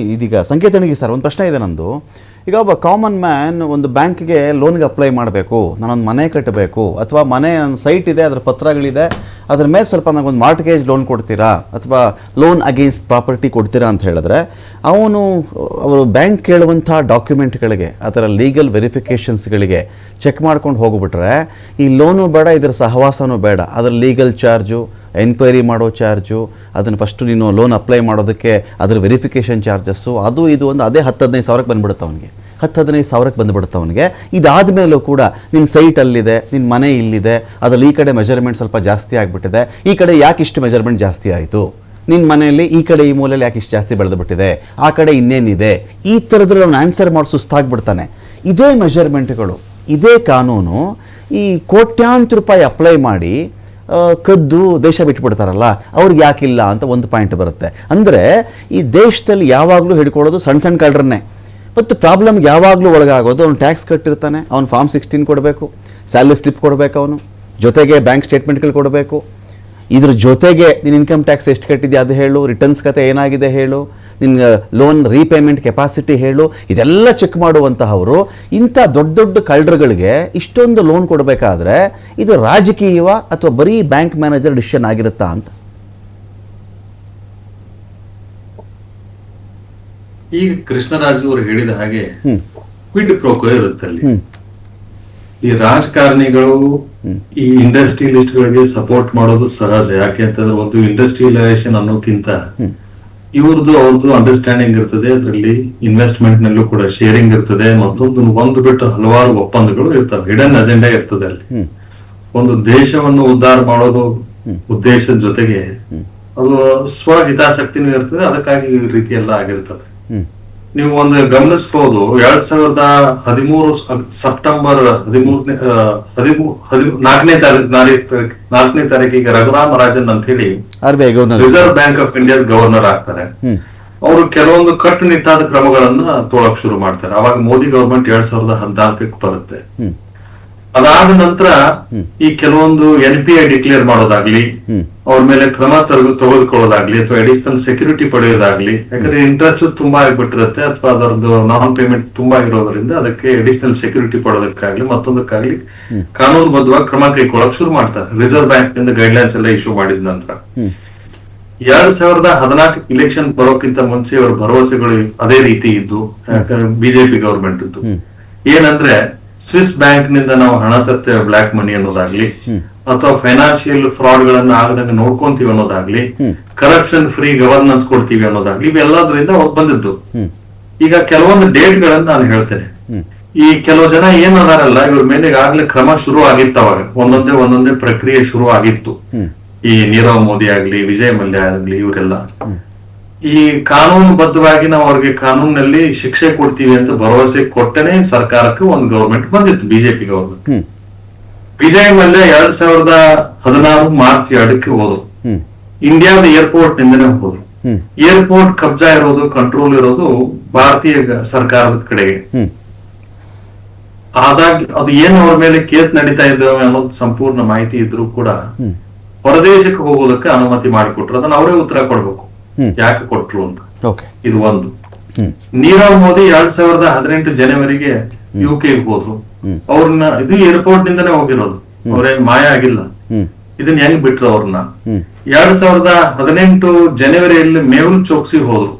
ಇದೀಗ ಸಂಕೇತನಿಗೆ ಸರ್ ಒಂದು ಪ್ರಶ್ನೆ ಇದೆ ನಂದು. ಈಗ ಒಬ್ಬ ಕಾಮನ್ ಮ್ಯಾನ್ ಒಂದು ಬ್ಯಾಂಕ್ಗೆ ಲೋನ್ಗೆ ಅಪ್ಲೈ ಮಾಡಬೇಕು, ನಾನೊಂದು ಮನೆ ಕಟ್ಟಬೇಕು ಅಥವಾ ಮನೆ ಸೈಟ್ ಇದೆ, ಅದರ ಪತ್ರಗಳಿದೆ, ಅದ್ರ ಮೇಲೆ ಸ್ವಲ್ಪ ನನಗೊಂದು ಮಾರ್ಟ್ಗೇಜ್ ಲೋನ್ ಕೊಡ್ತೀರಾ ಅಥವಾ ಲೋನ್ ಅಗೇನ್ಸ್ಟ್ ಪ್ರಾಪರ್ಟಿ ಕೊಡ್ತೀರಾ ಅಂತ ಹೇಳಿದ್ರೆ ಅವರು ಬ್ಯಾಂಕ್ ಕೇಳುವಂಥ ಡಾಕ್ಯುಮೆಂಟ್ಗಳಿಗೆ ಅದರ ಲೀಗಲ್ ವೆರಿಫಿಕೇಷನ್ಸ್ಗಳಿಗೆ ಚೆಕ್ ಮಾಡ್ಕೊಂಡು ಹೋಗ್ಬಿಟ್ರೆ ಈ ಲೋನು ಬೇಡ, ಇದರ ಸಹವಾಸನೂ ಬೇಡ, ಅದರ ಲೀಗಲ್ ಚಾರ್ಜು, ಎನ್ಕ್ವೈರಿ ಮಾಡೋ ಚಾರ್ಜು, ಅದನ್ನು ಫಸ್ಟು ನೀನು ಲೋನ್ ಅಪ್ಲೈ ಮಾಡೋದಕ್ಕೆ ಅದರ ವೆರಿಫಿಕೇಷನ್ ಚಾರ್ಜಸ್ಸು, ಅದು ಇದು ಒಂದು ಅದೇ 10-15 ಸಾವಿರಕ್ಕೆ ಬಂದುಬಿಡುತ್ತೆ ಅವನಿಗೆ. 10-15 ಸಾವಿರಕ್ಕೆ ಬಂದುಬಿಡುತ್ತೆ ಅವನಿಗೆ. ಇದಾದ ಮೇಲೂ ಕೂಡ ನಿನ್ನ ಸೈಟ್ ಅಲ್ಲಿದೆ, ನಿನ್ನ ಮನೆ ಇಲ್ಲಿದೆ, ಅದರಲ್ಲಿ ಈ ಕಡೆ ಮೆಜರ್ಮೆಂಟ್ ಸ್ವಲ್ಪ ಜಾಸ್ತಿ ಆಗಿಬಿಟ್ಟಿದೆ, ಈ ಕಡೆ ಯಾಕೆ ಇಷ್ಟು ಮೆಜರ್ಮೆಂಟ್ ಜಾಸ್ತಿ ಆಯಿತು, ನಿನ್ನ ಮನೆಯಲ್ಲಿ ಈ ಕಡೆ ಈ ಮೂಲೆಯಲ್ಲಿ ಯಾಕೆ ಇಷ್ಟು ಜಾಸ್ತಿ ಬೆಳೆದುಬಿಟ್ಟಿದೆ, ಆ ಕಡೆ ಇನ್ನೇನಿದೆ, ಈ ಥರದ್ರಲ್ಲಿ ಅವ್ನು ಆನ್ಸರ್ ಮಾಡಿ ಸುಸ್ತಾಗ್ಬಿಡ್ತಾನೆ. ಇದೇ ಮೆಜರ್ಮೆಂಟ್ಗಳು, ಇದೇ ಕಾನೂನು ಈ ಕೋಟ್ಯಾಂತರ ರೂಪಾಯಿ ಅಪ್ಲೈ ಮಾಡಿ ಕದ್ದು ದೇಶ ಬಿಟ್ಬಿಡ್ತಾರಲ್ಲ ಅವ್ರಿಗೆ ಯಾಕಿಲ್ಲ ಅಂತ ಒಂದು ಪಾಯಿಂಟ್ ಬರುತ್ತೆ. ಅಂದರೆ ಈ ದೇಶದಲ್ಲಿ ಯಾವಾಗಲೂ ಹಿಡ್ಕೊಳ್ಳೋದು ಸಣ್ಣ ಸಣ್ಣ ಕಳ್ಳರನ್ನೇ. ಮತ್ತು ಪ್ರಾಬ್ಲಮ್ಗೆ ಯಾವಾಗಲೂ ಒಳಗಾಗೋದು ಅವ್ನು ಟ್ಯಾಕ್ಸ್ ಕಟ್ಟಿರ್ತಾನೆ, ಅವ್ನು ಫಾರ್ಮ್ 16 ಕೊಡಬೇಕು, ಸ್ಯಾಲರಿ ಸ್ಲಿಪ್ ಕೊಡಬೇಕು, ಅವನು ಜೊತೆಗೆ ಬ್ಯಾಂಕ್ ಸ್ಟೇಟ್ಮೆಂಟ್ಗಳು ಕೊಡಬೇಕು, ಇದ್ರ ಜೊತೆಗೆ ನೀನು ಇನ್ಕಮ್ ಟ್ಯಾಕ್ಸ್ ಎಷ್ಟು ಕಟ್ಟಿದ್ಯಾ ಅದು ಹೇಳು, ರಿಟರ್ನ್ಸ್ ಕತೆ ಏನಾಗಿದೆ ಹೇಳು, ನಿನ್ನ ಲೋನ್ ರೀಪೇಮೆಂಟ್ ಕೆಪಾಸಿಟಿ ಹೇಳು, ಇದೆಲ್ಲ ಚೆಕ್ ಮಾಡುವಂತಹವರು ಇಂಥ ದೊಡ್ಡ ದೊಡ್ಡ ಕಳ್ಳರುಗಳಿಗೆ ಇಷ್ಟೊಂದು ಲೋನ್ ಕೊಡಬೇಕಾದ್ರೆ ಇದು ರಾಜಕೀಯವ ಅಥವಾ ಬರೀ ಬ್ಯಾಂಕ್ ಮ್ಯಾನೇಜರ್ ಡಿಸಿಷನ್ ಆಗಿರುತ್ತಾ ಅಂತ? ಈಗ ಕೃಷ್ಣರಾಜು ಅವರು ಹೇಳಿದ ಹಾಗೆ ಕ್ವಿಡ್ ಪ್ರೋಕೋ ಇರುತ್ತೆ ಅಲ್ಲಿ. ಈ ರಾಜಕಾರಣಿಗಳು ಈ ಇಂಡಸ್ಟ್ರಿಯಲಿಸ್ಟ್ಗಳಿಗೆ ಸಪೋರ್ಟ್ ಮಾಡೋದು ಸಹಜ. ಯಾಕೆ ಅಂತಂದ್ರೆ ಒಂದು ಇಂಡಸ್ಟ್ರಿಯಲೈಸೇಷನ್ ಅನ್ನೋಕ್ಕಿಂತ ಇವ್ರದ್ದು ಅವ್ರದ್ದು ಅಂಡರ್ಸ್ಟ್ಯಾಂಡಿಂಗ್ ಇರ್ತದೆ, ಅದರಲ್ಲಿ ಇನ್ವೆಸ್ಟ್ಮೆಂಟ್ ನಲ್ಲೂ ಕೂಡ ಶೇರಿಂಗ್ ಇರ್ತದೆ, ಒಂದು ಬಿಟ್ಟು ಹಲವಾರು ಒಪ್ಪಂದಗಳು ಇರ್ತವೆ, ಹಿಡನ್ ಅಜೆಂಡಾ ಇರ್ತದೆ ಅಲ್ಲಿ. ಒಂದು ದೇಶವನ್ನು ಉದ್ಧಾರ ಮಾಡೋದು ಉದ್ದೇಶದ ಜೊತೆಗೆ ಅದು ಸ್ವಹಿತಾಸಕ್ತಿನೂ ಇರ್ತದೆ, ಅದಕ್ಕಾಗಿ ಈ ರೀತಿ ಎಲ್ಲ ಆಗಿರ್ತವೆ. ನೀವು ಒಂದು ಗಮನಿಸಬಹುದು, 2013 ಸೆಪ್ಟೆಂಬರ್ 4ನೇ ತಾರೀಕಿಗೆ ರಘುರಾಮ್ ರಾಜನ್ ಅಂತ ಹೇಳಿ reserve bank of India governor ಆಗ್ತಾರೆ. ಅವರು ಕೆಲವೊಂದು ಕಟ್ಟುನಿಟ್ಟಾದ ಕ್ರಮಗಳನ್ನ ತೋಳಕ್ ಶುರು ಮಾಡ್ತಾರೆ. ಅವಾಗ ಮೋದಿ ಗವರ್ಮೆಂಟ್ 2014ಕ್ಕೆ ಬರುತ್ತೆ. ಅದಾದ ನಂತರ ಈ ಕೆಲವೊಂದು NPI ಡಿಕ್ಲೇರ್ ಮಾಡೋದಾಗ್ಲಿ, ಅವ್ರ ಮೇಲೆ ಕ್ರಮ ತೆಗೆದುಕೊಳ್ಳೋದಾಗ್ಲಿ ಅಥವಾ ಅಡಿಷನಲ್ ಸೆಕ್ಯೂರಿಟಿ ಪಡೆಯೋದಾಗ್ಲಿ, ಯಾಕಂದ್ರೆ ಇಂಟ್ರೆಸ್ಟ್ ತುಂಬಾ ಆಗಿಬಿಟ್ಟಿರುತ್ತೆ ಅಥವಾ ಅದರದ್ದು ನಾನ್ ಪೇಮೆಂಟ್ ತುಂಬಾ ಇರೋದ್ರಿಂದ ಅದಕ್ಕೆ ಅಡಿಷನಲ್ ಸೆಕ್ಯೂರಿಟಿ ಪಡೋದಕ್ಕಾಗ್ಲಿ ಮತ್ತೊಂದಕ್ಕಾಗ್ಲಿ ಕಾನೂನುಬದ್ಧವಾಗಿ ಕ್ರಮ ಕೈಗೊಳ್ಳಕ್ ಶುರು ಮಾಡ್ತಾರೆ. ರಿಸರ್ವ್ ಬ್ಯಾಂಕ್ ನಿಂದ ಗೈಡ್ಲೈನ್ಸ್ ಎಲ್ಲ ಇಶ್ಯೂ ಮಾಡಿದ ನಂತರ 2014 ಇಲೆಕ್ಷನ್ ಬರೋಕ್ಕಿಂತ ಮುಂಚೆ ಅವರ ಭರವಸೆಗಳು ಅದೇ ರೀತಿ ಇದ್ದು, ಯಾಕಂದ್ರೆ ಬಿಜೆಪಿ ಗವರ್ಮೆಂಟ್ ಇದ್ದು ಏನಂದ್ರೆ ಸ್ವಿಸ್ ಬ್ಯಾಂಕ್ ನಿಂದ ನಾವು ಹಣ ತರ್ತೇವೆ ಬ್ಲಾಕ್ ಮನಿ ಅನ್ನೋದಾಗ್ಲಿ ಅಥವಾ ಫೈನಾನ್ಷಿಯಲ್ ಫ್ರಾಡ್ ಗಳನ್ನ ಆಗದಂಗೆ ನೋಡ್ಕೊಂತೀವಿ ಅನ್ನೋದಾಗ್ಲಿ, ಕರಪ್ಷನ್ ಫ್ರೀ ಗವರ್ನೆನ್ಸ್ ಕೊಡ್ತೀವಿ ಅನ್ನೋದಾಗ್ಲಿ, ಇವೆಲ್ಲದ್ರಿಂದ ಬಂದಿದ್ದು. ಈಗ ಕೆಲವೊಂದು ಡೇಟ್ ಗಳನ್ನ ನಾನು ಹೇಳ್ತೇನೆ. ಈ ಕೆಲವು ಜನ ಏನ್ ಅದಾರಲ್ಲ, ಇವ್ರ ಮೇಲೆ ಈಗಾಗ್ಲೇ ಕ್ರಮ ಶುರು ಆಗಿತ್ತು. ಅವಾಗ ಒಂದೊಂದೇ ಪ್ರಕ್ರಿಯೆ ಶುರು ಆಗಿತ್ತು. ಈ ನೀರವ್ ಮೋದಿ ಆಗ್ಲಿ, ವಿಜಯ್ ಮಲ್ಯ ಆಗ್ಲಿ, ಇವರೆಲ್ಲ ಈ ಕಾನೂನುಬದ್ಧವಾಗಿ ನಾವು ಅವ್ರಿಗೆ ಕಾನೂನಲ್ಲಿ ಶಿಕ್ಷೆ ಕೊಡ್ತೀವಿ ಅಂತ ಭರವಸೆ ಕೊಟ್ಟನೆ ಸರ್ಕಾರಕ್ಕೆ ಒಂದು ಗವರ್ಮೆಂಟ್ ಬಂದಿತ್ತು, BJP government. Vijay Mallya 2016 March 2ಕ್ಕೆ ಹೋದ್ರು. ಇಂಡಿಯಾದ ಏರ್ಪೋರ್ಟ್ ನಿಂದನೇ ಹೋದ್ರು. ಏರ್ಪೋರ್ಟ್ ಕಬ್ಜಾ ಇರೋದು, ಕಂಟ್ರೋಲ್ ಇರೋದು ಭಾರತೀಯ ಸರ್ಕಾರದ ಕಡೆಗೆ. ಆದಾಗ ಅದು ಏನು ಅವ್ರ ಮೇಲೆ ಕೇಸ್ ನಡೀತಾ ಇದ್ದಾವೆ ಅನ್ನೋದು ಸಂಪೂರ್ಣ ಮಾಹಿತಿ ಇದ್ರೂ ಕೂಡ ಹೊರದೇಶಕ್ಕೆ ಹೋಗೋದಕ್ಕೆ ಅನುಮತಿ ಮಾಡಿಕೊಟ್ರು. ಅದನ್ನ ಅವರೇ ಉತ್ತರ ಕೊಡ್ಬೇಕು, ಯಾಕೆ ಕೊಟ್ರು ಅಂತ. ಇದು ಒಂದು. ನೀರವ್ ಮೋದಿ 2018 ಜನವರಿಗೆ UK ಹೋದ್ರು. ಅವ್ರನ್ನ ಇದು ಏರ್ಪೋರ್ಟ್ ನಿಂದನೇ ಹೋಗಿರೋದು, ಅವ್ರೇನ್ ಮಾಯ ಆಗಿಲ್ಲ. ಇದನ್ನ ಹೆಂಗ್ ಬಿಟ್ರು ಅವ್ರನ್ನ? 2018 ಜನವರಿಯಲ್ಲಿ ಮೇಹುಲ್ ಚೋಕ್ಸಿ ಹೋದ್ರು.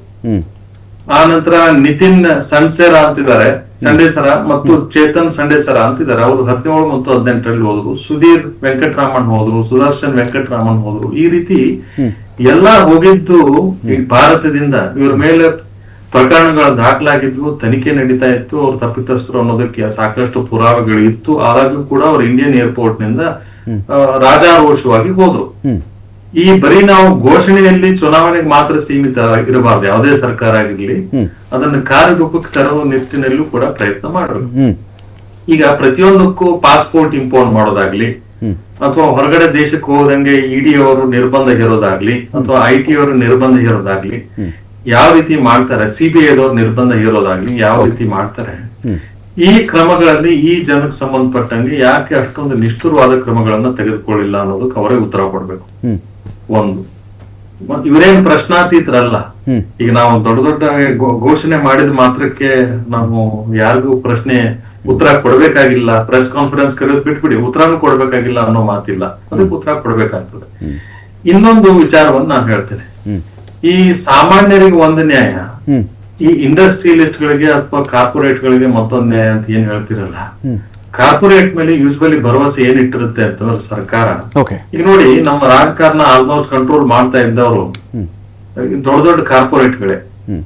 ಆ ನಂತರ ನಿತಿನ್ ಸಂಡೇಸರ ಮತ್ತು ಚೇತನ್ ಸಂಡೇಸರ ಅಂತಿದ್ದಾರೆ. ಅವರು 17 ಮತ್ತು 18ರಲ್ಲಿ ಹೋದ್ರು. ಸುಧೀರ್ ವೆಂಕಟರಾಮನ್ ಹೋದ್ರು, ಸುದರ್ಶನ್ ವೆಂಕಟರಾಮನ್ ಹೋದ್ರು. ಈ ರೀತಿ ಎಲ್ಲ ಹೋಗಿದ್ದು ಈ ಭಾರತದಿಂದ. ಇವ್ರ ಮೇಲೆ ಪ್ರಕರಣಗಳ ದಾಖಲಾಗಿದ್ವು, ತನಿಖೆ ನಡೀತಾ ಇತ್ತು, ಅವ್ರು ತಪ್ಪಿತಸ್ಥರು ಅನ್ನೋದಕ್ಕೆ ಸಾಕಷ್ಟು ಪುರಾವೆಗಳು ಇತ್ತು. ಆದಾಗ್ಯೂ ಕೂಡ ಅವ್ರು ಇಂಡಿಯನ್ ಏರ್ಪೋರ್ಟ್ ನಿಂದ ರಾಜಾರೋಷವಾಗಿ ಹೋದ್ರು. ಈ ಬರೀ ನಾವು ಘೋಷಣೆಯಲ್ಲಿ ಚುನಾವಣೆಗೆ ಮಾತ್ರ ಸೀಮಿತ ಇರಬಾರ್ದು, ಯಾವುದೇ ಸರ್ಕಾರ ಆಗಿರ್ಲಿ, ಅದನ್ನು ಕಾರ್ಯರೂಪಕ್ಕೆ ತರುವ ನಿಟ್ಟಿನಲ್ಲೂ ಕೂಡ ಪ್ರಯತ್ನ ಮಾಡಬೇಕು. ಈಗ ಪ್ರತಿಯೊಂದಕ್ಕೂ ಪಾಸ್ಪೋರ್ಟ್ ಇಂಪೋರ್ಟ್ ಮಾಡೋದಾಗ್ಲಿ ಅಥವಾ ಹೊರಗಡೆ ದೇಶಕ್ಕೆ ಹೋದಂಗೆ ED ಅವರು ನಿರ್ಬಂಧ ಹೇರೋದಾಗ್ಲಿ ಅಥವಾ IT ಅವರು ನಿರ್ಬಂಧ ಹೇರೋದಾಗ್ಲಿ ಯಾವ ರೀತಿ ಮಾಡ್ತಾರೆ, CBI ದವ್ರು ನಿರ್ಬಂಧ ಹೇರೋದಾಗ್ಲಿ ಯಾವ ರೀತಿ ಮಾಡ್ತಾರೆ, ಈ ಕ್ರಮಗಳಲ್ಲಿ ಈ ಜನಕ್ಕೆ ಸಂಬಂಧಪಟ್ಟಂಗೆ ಯಾಕೆ ಅಷ್ಟೊಂದು ನಿಷ್ಠುರವಾದ ಕ್ರಮಗಳನ್ನ ತೆಗೆದುಕೊಳ್ಳಿಲ್ಲ ಅನ್ನೋದಕ್ಕೆ ಅವರೇ ಉತ್ತರ ಕೊಡ್ಬೇಕು. ಒಂದು ಇವರೇನ್ ಪ್ರಶ್ನಾತೀತರಲ್ಲ. ಹ್ಮ್. ಈಗ ನಾವು ದೊಡ್ಡ ದೊಡ್ಡ ಘೋಷಣೆ ಮಾಡಿದ ಮಾತ್ರಕ್ಕೆ ನಾವು ಯಾರಿಗೂ ಪ್ರಶ್ನೆ ಉತ್ತರ ಕೊಡ್ಬೇಕಾಗಿಲ್ಲ, ಪ್ರೆಸ್ ಕಾನ್ಫರೆನ್ಸ್ ಕರೆಯೋದು ಬಿಟ್ಬಿಡಿ, ಉತ್ತರನೂ ಕೊಡ್ಬೇಕಾಗಿಲ್ಲ ಅನ್ನೋ ಮಾತಿಲ್ಲ, ಅದಕ್ಕೆ ಉತ್ತರ ಕೊಡ್ಬೇಕಾಗ್ತದೆ. ಇನ್ನೊಂದು ವಿಚಾರವನ್ನು ನಾನು ಹೇಳ್ತೇನೆ. ಈ ಸಾಮಾನ್ಯರಿಗೆ ಒಂದು ನ್ಯಾಯ, ಹ್ಮ್. ಈ ಇಂಡಸ್ಟ್ರಿಯಲಿಸ್ಟ್ ಗಳಿಗೆ ಅಥವಾ ಕಾರ್ಪೊರೇಟ್ ಗಳಿಗೆ ಮತ್ತೊಂದು ನ್ಯಾಯ ಅಂತ ಏನ್ ಹೇಳ್ತಿರಲ್ಲ. ಕಾರ್ಪೊರೇಟ್ ಮೇಲೆ ಯೂಶುವಲಿ ಭರವಸೆ ಏನ್ ಇಟ್ಟಿರುತ್ತೆ ಅಂತಂದ್ರೆ ಸರ್ಕಾರ, ಓಕೆ. ಈಗ ನೋಡಿ ನಮ್ಮ ರಾಜಕಾರಣ ಆಲ್ಮೋಸ್ಟ್ ಕಂಟ್ರೋಲ್ ಮಾಡ್ತಾ ಇದ್ದವರು ದೊಡ್ಡ ದೊಡ್ಡ ಕಾರ್ಪೊರೇಟ್ಗಳೇ. ಹ್ಮ್.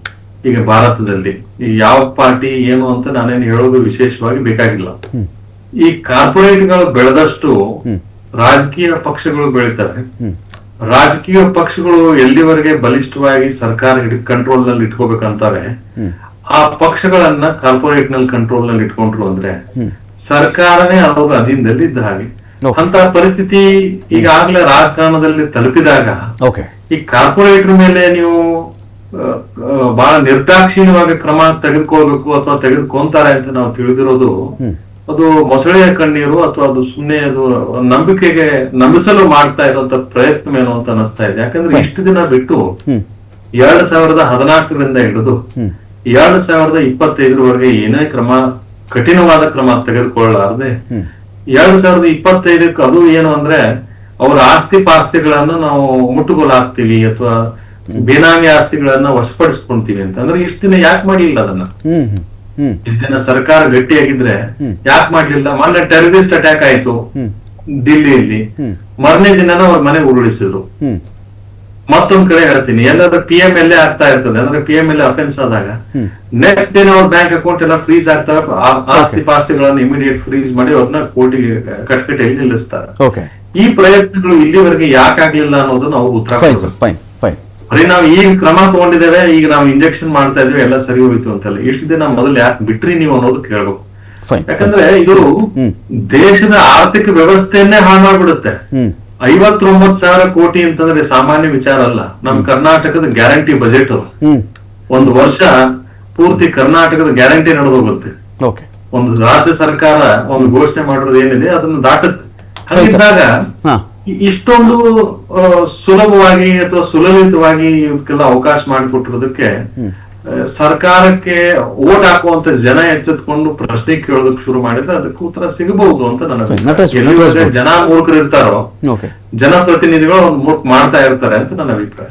ಈಗ ಭಾರತದಲ್ಲಿ ಈ ಯಾವ ಪಾರ್ಟಿ ಏನು ಅಂತ ನಾನೇನು ಹೇಳೋದು ವಿಶೇಷವಾಗಿ ಬೇಕಾಗಿಲ್ಲ. ಈ ಕಾರ್ಪೊರೇಟ್ಗಳು ಬೆಳೆದಷ್ಟು ರಾಜಕೀಯ ಪಕ್ಷಗಳು ಬೆಳಿತವೆ. ರಾಜಕೀಯ ಪಕ್ಷಗಳು ಎಲ್ಲಿವರೆಗೆ ಬಲಿಷ್ಠವಾಗಿ ಸರ್ಕಾರ ಕಂಟ್ರೋಲ್ ನಲ್ಲಿ ಇಟ್ಕೋಬೇಕಂತಾರೆ, ಆ ಪಕ್ಷಗಳನ್ನ ಕಾರ್ಪೊರೇಟ್ ನಲ್ಲಿ ಕಂಟ್ರೋಲ್ ನಲ್ಲಿ ಇಟ್ಕೊಂಡ್ರು ಅಂದ್ರೆ ಸರ್ಕಾರನೇ ಅವರ ಅಧೀನದಲ್ಲಿ ಇದ್ದ ಹಾಗೆ. ಅಂತ ಪರಿಸ್ಥಿತಿ ಈಗಾಗಲೇ ರಾಜಕಾರಣದಲ್ಲಿ ತಲುಪಿದಾಗ ಓಕೆ. ಈ ಕಾರ್ಪೊರೇಟರ್ ಮೇಲೆ ನೀವು ಬಹಳ ನಿರ್ದಾಕ್ಷಿಣ್ಯವಾಗಿ ಕ್ರಮ ತೆಗೆದುಕೊಳ್ಬೇಕು ಅಥವಾ ತೆಗೆದುಕೊಂತಾರೆ ಅಂತ ನಾವು ತಿಳಿದಿರೋದು, ಅದು ಮೊಸಳೆಯ ಕಣ್ಣೀರು ಅಥವಾ ಅದು ಸುಮ್ಮನೆ ಅದು ನಂಬಿಕೆಗೆ ನಂಬಿಸಲು ಮಾಡ್ತಾ ಇರುವಂತ ಪ್ರಯತ್ನವೇನು ಅಂತ ಅನಿಸ್ತಾ ಇದೆ. ಯಾಕಂದ್ರೆ ಇಷ್ಟು ದಿನ ಬಿಟ್ಟು 2014ರಿಂದ ಹಿಡಿದು 2025ರವರೆಗೆ ಏನೇ ಕಠಿಣವಾದ ಕ್ರಮ ತೆಗೆದುಕೊಳ್ಳಲಾರದೆ 2025ಕ್ಕೆ ಅದು ಏನು ಅಂದ್ರೆ ಅವರ ಆಸ್ತಿ ಪಾಸ್ತಿಗಳನ್ನ ನಾವು ಮುಟ್ಟುಗೋಲಾಗ್ತೀವಿ ಅಥವಾ ಬೇನಾಮಿ ಆಸ್ತಿಗಳನ್ನ ವಶಪಡಿಸ್ಕೊಂತೀವಿ ಅಂತ. ಅಂದ್ರೆ ಇಷ್ಟು ದಿನ ಯಾಕೆ ಮಾಡ್ಲಿಲ್ಲ ಅದನ್ನ? ಇಷ್ಟು ದಿನ ಸರ್ಕಾರ ಗಟ್ಟಿಯಾಗಿದ್ರೆ ಯಾಕೆ ಮಾಡ್ಲಿಲ್ಲ? ಮೊನ್ನೆ ಟೆರರಿಸ್ಟ್ ಅಟ್ಯಾಕ್ ಆಯ್ತು ದಿಲ್ಲಿಯಲ್ಲಿ, ಮರನೇ ದಿನನ ಅವ್ರ ಮನೆಗೆ ಉರುಳಿಸಿದ್ರು. ಮತ್ತೊಂದ್ ಕಡೆ ಹೇಳ್ತೀನಿ, ಎಲ್ಲಾದ್ರೂ PMLA ಆಗ್ತಾ ಇರ್ತದೆ ಅಂದ್ರೆ PMLA ಅಫೆನ್ಸ್ ಆದಾಗ ನೆಕ್ಸ್ಟ್ ದಿನ ಅವ್ರ ಬ್ಯಾಂಕ್ ಅಕೌಂಟ್ ಎಲ್ಲ ಫ್ರೀಸ್ ಆಗ್ತವೆ, ಆಸ್ತಿ ಪಾಸ್ತಿಗಳನ್ನ ಇಮಿಡಿಯೇಟ್ ಫ್ರೀಸ್ ಮಾಡಿ ಅವ್ರನ್ನ ಕೋರ್ಟಿಗೆ ಕಟ್ಕಟೆಯಲ್ಲಿ ನಿಲ್ಲಿಸ್ತಾರೆ. ಈ ಪ್ರಯತ್ನಗಳು ಇಲ್ಲಿವರೆಗೆ ಯಾಕೆ ಆಗ್ಲಿಲ್ಲ ಅನ್ನೋದನ್ನ ಅವ್ರು ಉತ್ತರ ಕೊಡ್ಬೇಕು. ಬರೀ ನಾವು ಈಗ ಕ್ರಮ ತಗೊಂಡಿದ್ದೇವೆ, ಈಗ ನಾವು ಇಂಜೆಕ್ಷನ್ ಮಾಡ್ತಾ ಇದ್ದೇವೆ, ಎಲ್ಲ ಸರಿ ಹೋಯ್ತು ಅಂತಲ್ಲ. ಇಷ್ಟು ದಿನ ಮೊದಲು ಯಾಕೆ ಬಿಟ್ರಿ ನೀವು ಅನ್ನೋದು ಕೇಳ್ಬೇಕು. ಯಾಕಂದ್ರೆ ಇದು ದೇಶದ ಆರ್ಥಿಕ ವ್ಯವಸ್ಥೆಯನ್ನೇ ಹಾಳು ಮಾಡ್ಬಿಡುತ್ತೆ. 59,000 ಕೋಟಿ ಅಂತಂದ್ರೆ ಸಾಮಾನ್ಯ ವಿಚಾರ ಅಲ್ಲ. ನಮ್ ಕರ್ನಾಟಕದ ಗ್ಯಾರಂಟಿ ಬಜೆಟ್ ಅದು. ಒಂದು ವರ್ಷ ಪೂರ್ತಿ ಕರ್ನಾಟಕದ ಗ್ಯಾರಂಟಿ ನಡೆದೋಗುತ್ತೆ. ಒಂದು ರಾಜ್ಯ ಸರ್ಕಾರ ಒಂದು ಘೋಷಣೆ ಮಾಡಿರೋದು ಏನಿದೆ ಅದನ್ನು ದಾಟುತ್ತೆ. ಹಾಗಿದ್ದಾಗ ಇಷ್ಟೊಂದು ಸುಲಭವಾಗಿ ಅಥವಾ ಸುಲಲಿತವಾಗಿ ಇವಕ್ಕೆಲ್ಲ ಅವಕಾಶ ಮಾಡಿಕೊಟ್ಟಿರೋದಕ್ಕೆ ಸರ್ಕಾರಕ್ಕೆ ಓಟ್ ಹಾಕುವಂತ ಜನ ಎಚ್ಚೆತ್ಕೊಂಡು ಪ್ರಶ್ನೆ ಕೇಳೋದಕ್ಕೆ ಶುರು ಮಾಡಿದ್ರೆ ಅದಕ್ಕೆ ಉತ್ತರ ಸಿಗಬಹುದು ಅಂತ ನನಗೆ. ಜನ ಮೂರ್ಖರು ಇರ್ತಾರೋ, ಜನಪ್ರತಿನಿಧಿಗಳು ಅವ್ರು ಮೂರ್ಖ ಮಾಡ್ತಾ ಇರ್ತಾರೆ ಅಂತ ನನ್ನ ಅಭಿಪ್ರಾಯ.